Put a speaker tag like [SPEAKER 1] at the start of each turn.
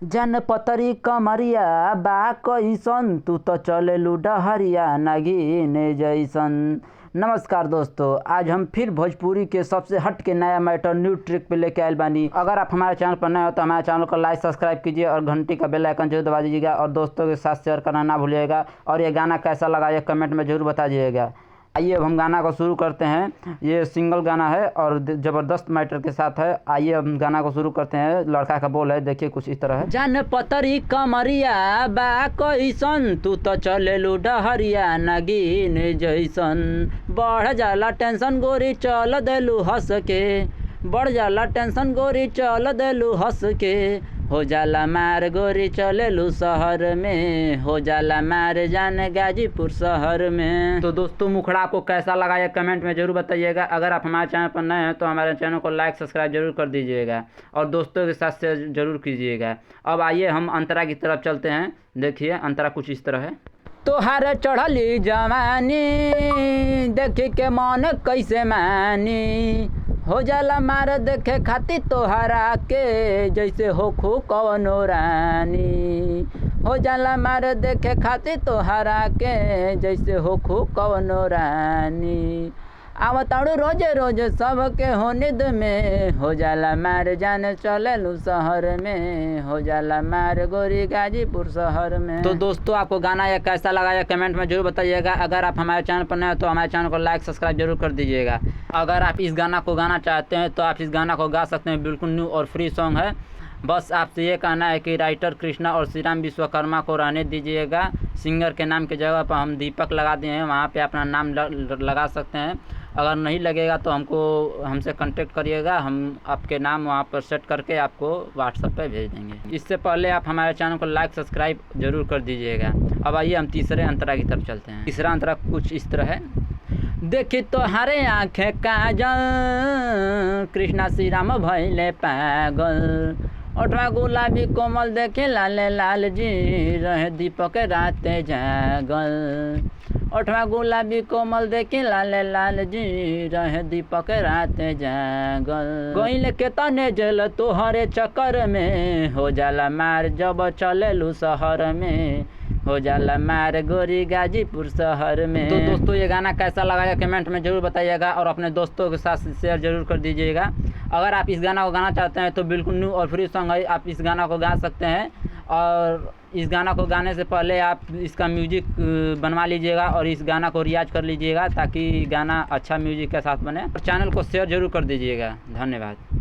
[SPEAKER 1] जन पतरी कमरिया बा कइसन तू तो चलेलू डहरिया नागिन जैसन। नमस्कार दोस्तों, आज हम फिर भोजपुरी के सबसे हट के नया मैटर न्यू ट्रिक पे लेके आए बानी। अगर आप हमारे चैनल पर नए हो तो हमारे चैनल को लाइक सब्सक्राइब कीजिए और घंटी का बेल आइकन जरूर दबा दीजिएगा और दोस्तों के साथ शेयर करना ना भूलिएगा। और ये गाना कैसा लगा ये कमेंट में जरूर बता दीजिएगा। आइए अब हम गाना को शुरू करते हैं। ये सिंगल गाना है और ज़बरदस्त मैटर के साथ है। आइए हम गाना को शुरू करते हैं। लड़का का बोल है, देखिए कुछ इस तरह है। जान पतरी कमरिया बा कइसन तू तो चलेलू डहरिया नागिन जैसन। बढ़ जाला टेंशन गोरी चल देलू हंस के, बढ़ जाला टेंशन गोरी चल देलू हंस के। हो जाला मार गोरी चलेलू शहर में, हो जाला मार जान गाजीपुर शहर में। तो दोस्तों मुखड़ा को कैसा लगा ये कमेंट में जरूर बताइएगा। अगर आप हमारे चैनल पर नए हैं तो हमारे चैनल को लाइक सब्सक्राइब जरूर कर दीजिएगा और दोस्तों के साथ शेयर जरूर कीजिएगा। अब आइए हम अंतरा की तरफ चलते हैं। देखिए अंतरा कुछ इस तरह है। तोहार चढ़ली जवानी देख के मन कैसे मानी, हो जाला मार देखे खातिर तोहरा के जैसे हो खू कवनो रानी। हो जाला मार देखे खातिर तोहरा के जैसे हो खू कवनो रानी। आवताड़ू रोजे रोजे सबके हो निद में, हो जाला मार जान चलेलू शहर में, हो जाला मार गोरी गाजीपुर शहर में। तो दोस्तों आपको गाना यह कैसा लगा या कमेंट में जरूर बताइएगा। अगर आप हमारे चैनल पर नए हो तो हमारे चैनल को लाइक सब्सक्राइब जरूर कर दीजिएगा। अगर आप इस गाना को गाना चाहते हैं तो आप इस गाना को गा सकते हैं। बिल्कुल न्यू और फ्री सॉन्ग है। बस आपसे ये कहना है कि राइटर कृष्णा और श्री राम विश्वकर्मा को रहने दीजिएगा। सिंगर के नाम की जगह पर हम दीपक लगा दिए हैं, वहाँ पे अपना नाम लगा सकते हैं। अगर नहीं लगेगा तो हमसे कांटेक्ट करिएगा, हम आपके नाम वहाँ पर सेट करके आपको व्हाट्सएप पे भेज देंगे। इससे पहले आप हमारे चैनल को लाइक सब्सक्राइब जरूर कर दीजिएगा। अब आइए हम तीसरे अंतरा की तरफ चलते हैं। तीसरा अंतरा कुछ इस तरह है। देखी तोहरे आँखें काजल कृष्णा श्री राम भइले पागल। ओठवा गुलाबी कोमल देखे लाल लाल जी रहे दीपक राते जागल। ओठवा गुलाबी कोमल देखे लाल लाल जी रहे दीपक राते जागल। गइल के तने जल तोहरे चक्कर में, हो जाला मार जब चलेलू शहर में, हो जाला मार गोरी गाजीपुर शहर में। तो दोस्तों ये गाना कैसा लगा या कमेंट में जरूर बताइएगा और अपने दोस्तों के साथ शेयर जरूर कर दीजिएगा। अगर आप इस गाना को गाना चाहते हैं तो बिल्कुल न्यू और फ्री सॉन्ग है, आप इस गाना को गा सकते हैं। और इस गाना को गाने से पहले आप इसका म्यूजिक बनवा लीजिएगा और इस गाना को रियाज कर लीजिएगा ताकि गाना अच्छा म्यूजिक के साथ बने। और चैनल को शेयर जरूर कर दीजिएगा। धन्यवाद।